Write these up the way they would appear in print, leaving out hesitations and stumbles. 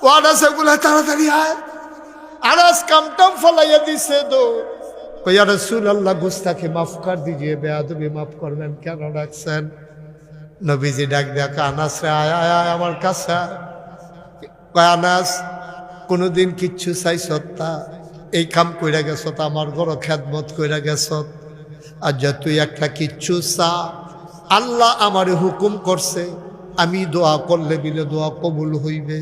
ও আনাস এগুলা তাড়াতাড়ি আয়। আনাস কামটাম ফলাইয়া দিছে দো ইয়া রাসূলুল্লাহ গুস্তাখি মাফ কর দিজিয়ে, বেয়াদবি মাফ করবেন, কেন ডাকছেন? নবীজি ডাক দেখ আনাস রে আয় আয় আয় আমার কাছে। কয় আনাস কোনোদিন কিচ্ছু চাইছ তা? এই কাম কইরা গেছ, আমার ঘর খেদমত কইরা গেছ, আর যা তুই একটা কিচ্ছু চা, আল্লাহ আমারে হুকুম করছে আমি দোয়া করলে বিলে দোয়া কবুল হইবে।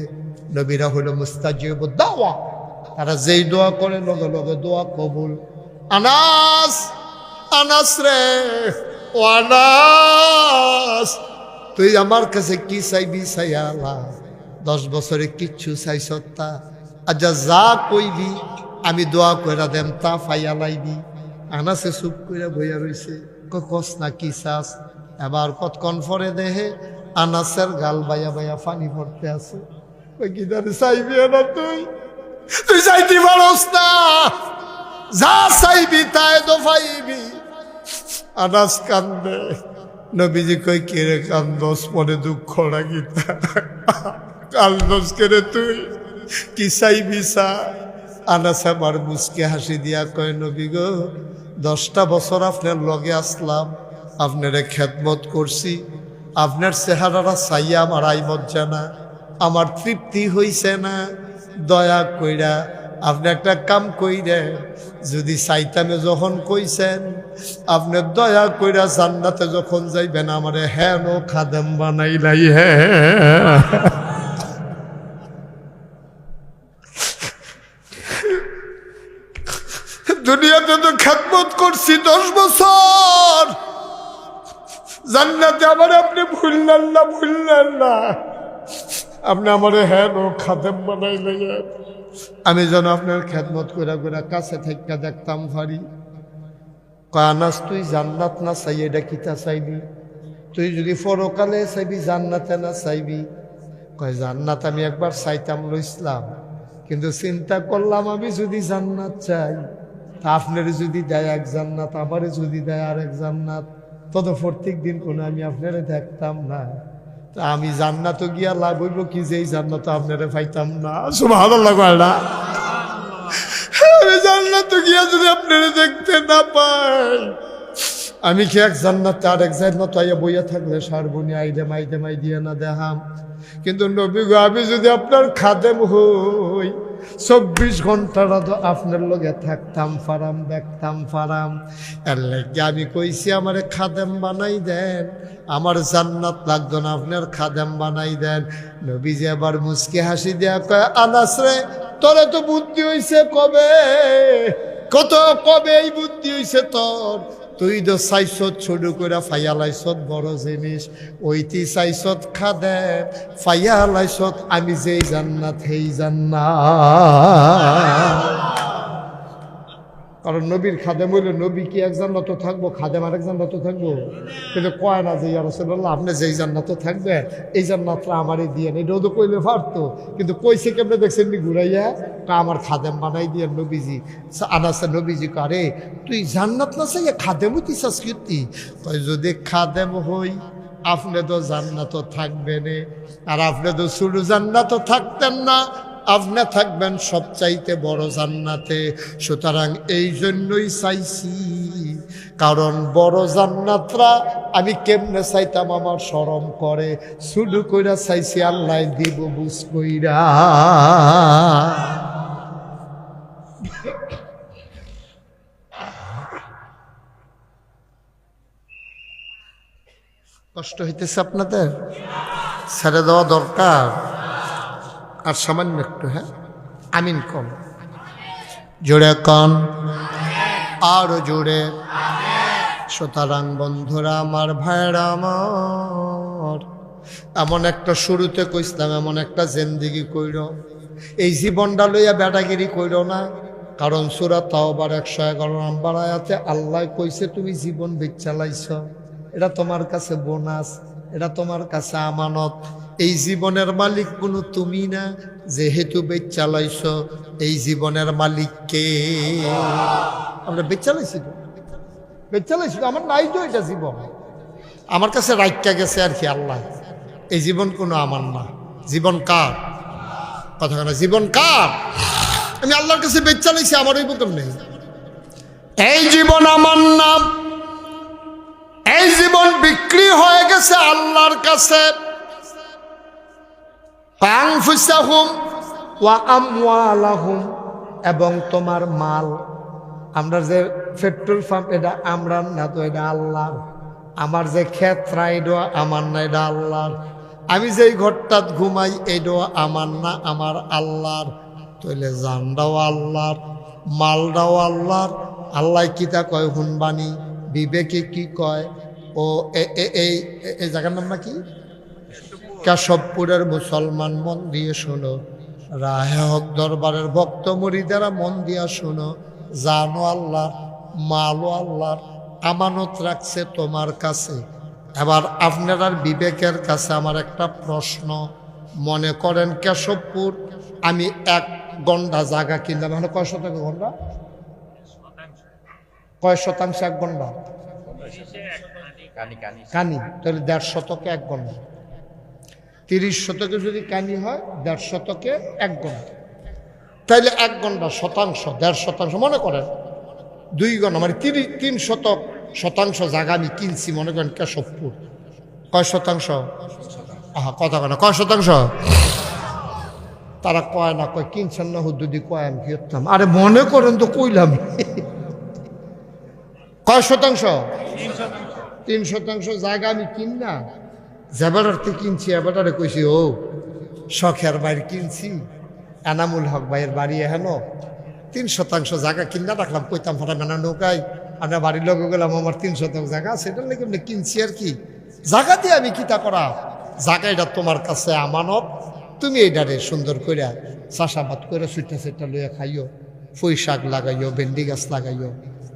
নবীরা হইল মুস্তাজিব দাওয়া, তারা যেই দোয়া করে লগে লগে দোয়া কবুল। আনাস, আনাস রে, ও আনাস তুই আমার কাছে কি চাইবি চাইয়া আল্লাহ 10 বছরে কিচ্ছু চাইছ তা? আচ্ছা যা কইবি আমি দোয়া কইরা দেম তা ফাইয়া লাইবি। আনাসে চুপ কইরা বইয়া রইছে, কস না কি চাস? এবার কতক্ষণ পরে দেহে আনাসের গাল বাইয়া বাইয়া পানি পড়তে আছে। ওই কি জানি চাইবি না তুই, তুই চাইতে পারস না, যা চাইবি তাই তো পাইবি। আনাস কান্দে। নবীজি কই কে রে কান্দস, মনে দুঃখ লাগি কান্দস কে রে তুই, কি চাইবি চা? আনাস আমার মুচকে হাসি দিয়া কয় নবী গো 10টা বছর আপনার লগে আসলাম, আপনারে খেদমত করছি, আপনার চেহারাটা চাইয়া আমার আই মজ্জা না, আমার তৃপ্তি হইছে না, দয়া কইরা আপনি একটা কাম কইরে যদি চাইতামে যখন কইছেন আপনি দয়া কইরা জান্নাতে যখন যাইবেন আমারে হেন খাদেম বানাইলাই। হ্যাঁ দুনিয়াতে তো খেদমত করছি 10 বছর, জান্নাতে আমার আপনি ভুললেন না, ভুললেন না, আপনি আমার হেন খাদেম বানাইলেন, আমি যেন আপনার খেদমত করে করে কাছে থেকে দেখতাম পারি। কয় আনাস তুই জান্নাত না চাই এটা কিতা চাইবি? তুই যদি পরকালে চাইবি জান্নাতে না চাইবি? কয় জান্নাত আমি একবার চাইতাম লইছিলাম, কিন্তু চিন্তা করলাম আমি যদি জান্নাত চাই তা আপনার যদি দেয় এক জান্নাত, আমারে যদি দেয় আর এক জান্নাত, তত প্রত্যেক দিন কোনো আমি আপনারে দেখতাম না, তা আমি জান্নাত গিয়া লাভ হইব কি যে এই জান্নাত আপনারে পাইতাম না। সুবহানাল্লাহ কয়লা, আমি জান্নাত গিয়া যদি আপনারে দেখতে না পাই, আমি কি এক জান্নাত আর এক জান্নাত আইয়া বইয়া থাকলে সারবনি আইডে মাইডে মাই দিয়ে না দেখাম? কিন্তু নবী গো আমি যদি আপনার খাদেম হই 24 ঘন্টাটা তো আপনার লগে থাকতাম পারাম, দেখতাম পারাম, এর লাগে আমি কইছি আমারে খাদেম বানাই দেন, আমার জান্নাত লাগতো না, আপনার খাদেম বানাই দেন। নবীজি আবার মুচকি হাসি দিয়া কয় আনাস রে তোরে তো বুদ্ধি হইছে কবে, কত কবে এই বুদ্ধি হইছে তোর? তুই তো চাইছত ছোট করে ফাইয়া লাইছত বড় জিনিস, ওইটি চাইছত খাদে ফাইয়া লাইছত আমি যেই জান্নাত সেই জান্নাত। কারণ নবীর খাদেম হইলে নবী কি এক জান্নাত থাকবো, খাদেম আর এক জান্নাত থাকবো? কিন্তু কয় না যে ইয়া রাসূলুল্লাহ আপনি যেই জান্নাত থাকবে এই জান্নাতটা আমারই দিয়ে, এটাও তো কইলে পারতো, কিন্তু কইছে কেমনে দেখছেন নি ঘুরাইয়া, আমার খাদেম বানাই দিয়ে নবীজি। আনাস নবীজি কারে তুই জান্নাত না চাইয়া খাদেম হইতি চাস কি? কয় যদি খাদেম হই আপনি তো জান্নাত থাকবেন, আর আপনি তো শুধু জান্নাত থাকতেন না, আপনি থাকবেন সবচাইতে বড় জান্নাতে। সুতরাং এই জন্যই চাইছি, কারণ বড় জান্নাতরা আমি কেমনে চাইতাম আমার শরম করে, শুধু কইরা চাইছি আল্লাহ দিব বুঝ কইরা। কষ্ট হইতেছে আপনাদের? ছেড়ে দেওয়া দরকার আর সামান্য একটু। হ্যাঁ আমিন কম, জোরে কন, আরো জোরে। সুতরাং বন্ধুরা আমার, ভাইরা আমার, এমন একটা শুরুতে কইছিলাম এমন একটা জিন্দেগি কইর, এই জীবনটা লইয়া বেটাগিরি কইর না। কারণ সূরা তাওবার 111 নম্বর আয়াতে আল্লাহ কইছে তুমি জীবন বেচালাইছ, এটা তোমার কাছে বোনাস, এটা তোমার কাছে আমানত। এই জীবনের মালিক কোনো তুমি না, যেহেতু বেচালাইছ এই জীবনের মালিক কে? আমরা বেচালাইছি তো, বেচালাইছি তো, আমার নাই তো এটা জীবন, আমার কাছে রাইকা গেছে আর কি আল্লাহ। এই জীবন কোনো আমার না, জীবন কার? কথা না, জীবন কার? আমি আল্লাহর কাছে বেচা লাইছি, আমার ওই বুকম নেই। এই জীবন আমার নাম, এই জীবন বিক্রি হয়ে গেছে আল্লাহর কাছে। আনফুসাহুম ওয়া আমওয়ালাহুম, এবং তোমার মাল। আমরা যে পেট্রোল পাম্প, এটা আমরা না, তো এটা আল্লাহর। আমার যে ক্ষেত্রা, এটা আমার না, এটা আল্লাহর। আমি যেই ঘরটাত ঘুমাই, এটাও আমার না, আমার আল্লাহর। তাইলে জানটাও আল্লাহর, মালটাও আল্লাহর। আল্লাহ কিতা কয় হুনবানি, বিবেকে কি কয়? ও এই জায়গার নাম নাকি কেশবপুরের মুসলমান, মন দিয়ে শোনো। রাহে হক দরবারের ভক্ত মুরিদেরা মন দিয়া শোনো। জানো আল্লাহর, মালও আল্লাহর, আমানত রাখছে তোমার কাছে। এবার আপনার বিবেকের কাছে আমার একটা প্রশ্ন। মনে করেন কেশবপুর আমি 1 গন্ডা জায়গা কিনলাম, মানে কয় শতক গন্ডা? কয় শতাংশ 1 গন্ডা? কানি, তাহলে 1.5 শতকে 1 গন্ডা। 30 শতকে যদি কানি হয়, 1.5 শতকে 1 গন্ডা। তাইলে 1 গন্ডা শতাংশ, 1.5 শতাংশ, মনে করেন 2 গন্ডা, মানে 3 শতাংশ জায়গা আমি কিনছি, মনে করেন কেশবপুর। কয় শতাংশ? কথা কয় না, কয় শতাংশ? তারা কয় না, কয় কিনছেন না হুদ্দুদি, কয় আমি কি করতাম? আরে মনে করেন তো কইলাম। কয় শতাংশ? 3 শতাংশ জায়গা আমি কিন না, জেবারার্থে কিনছি। এবারে কইছি, ও শখের বাড়ি কিনছি, এনামুল হক ভাইয়ের বাড়ি হেন 3 শতাংশ জায়গা কিনা রাখলাম। কইতাম ফাটা মেনা নৌকায়, আমরা বাড়ির লোক গেলাম, আমার 3 শতাংশ জায়গা, সেটার লেগে আমরা কিনছি আর কি। জায়গা দিয়ে আমি কিতা করা? জায়গা এটা তোমার কাছে আমানত, তুমি এইটারে সুন্দর করে চাষাবাদ করে সুইটা লইয়া খাইও, পুঁই শাক লাগাইও, ভেন্ডি গাছ লাগাইও,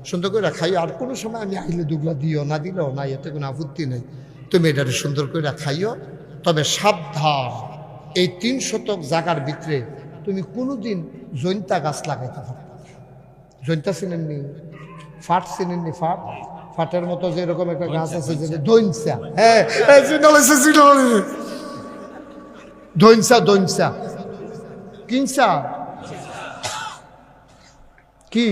সুন্দর করে খাইও। আর কোনো সময় আমি আইলে দুগলা দিও, না দিলেও না, এতে কোনো আপত্তি নেই। তুমি এটারে সুন্দর করে খাইও। তবে সাবধান, এই 3 শতক জায়গার ভিতরে তুমি কোনোদিন জৈন্তা গাছ লাগাইতে পারো। জৈন্তা চিনেননি? ফাট চিনেননি? ফাটের মতো যেরকম একটা গাছ আছে, যেটা দৈনসা। হ্যাঁ, দৈনসা কিনসা কি